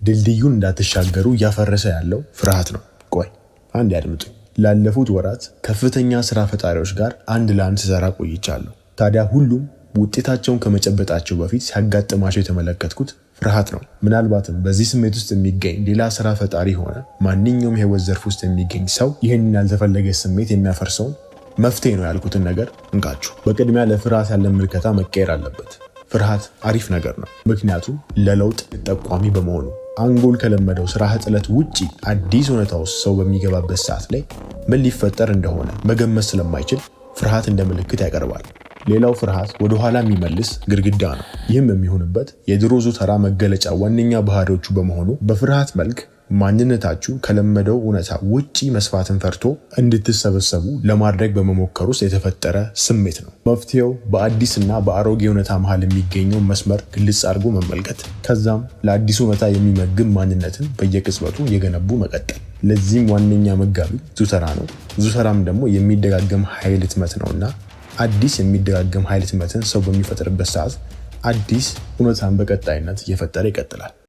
ድልድዩን እንዳትሻገሩ እያፈረሰ ያለው ፍርሃት ነው። ቆይ አንድ ያድምጡኝ። ላለፉት ወራት ከፍተኛ ስራ ፈጣሪዎች ጋር አንድ ለአንድ ስሰራ ቆይቻለሁ። ታዲያ ሁሉም ውጤታቸውን ከመጨበጣቸው በፊት ሲያጋጥማቸው የተመለከትኩት ፍርሃት ነው። ምናልባትም በዚህ ስሜት ውስጥ የሚገኝ ሌላ ስራ ፈጣሪ ሆነ ማንኛውም የህይወት ዘርፍ ውስጥ የሚገኝ ሰው ይህንን ያልተፈለገ ስሜት የሚያፈርሰውን መፍትሄ ነው ያልኩትን ነገር እንካችሁ። በቅድሚያ ለፍርሃት ያለን ምልከታ መቀየር አለበት። ፍርሃት አሪፍ ነገር ነው፣ ምክንያቱም ለለውጥ ጠቋሚ በመሆኑ። አንጎል ከለመደው ስራ ጥለት ውጪ አዲስ ሁኔታ ውስጥ ሰው በሚገባበት ሰዓት ላይ ምን ሊፈጠር እንደሆነ መገመት ስለማይችል ፍርሃት እንደ ምልክት ያቀርባል። ሌላው ፍርሃት ወደ ኋላ የሚመልስ ግድግዳ ነው። ይህም የሚሆንበት የድሮ ዙተራ መገለጫ ዋነኛ ባህሪዎቹ በመሆኑ በፍርሃት መልክ ማንነታችሁ ከለመደው እውነታ ውጪ መስፋትን ፈርቶ እንድትሰበሰቡ ለማድረግ በመሞከር ውስጥ የተፈጠረ ስሜት ነው። መፍትሄው በአዲስና በአሮጌ እውነታ መሃል የሚገኘው መስመር ግልጽ አድርጎ መመልከት፣ ከዛም ለአዲሱ እውነታ የሚመግብ ማንነትን በየቅጽበቱ የገነቡ መቀጠል። ለዚህም ዋነኛ መጋቢ ዙተራ ነው። ዙተራም ደግሞ የሚደጋገም ኃይል ህትመት ነውና አዲስ የሚደጋገም ኃይል ህትመትን ሰው በሚፈጥርበት ሰዓት አዲስ እውነታን በቀጣይነት እየፈጠረ ይቀጥላል።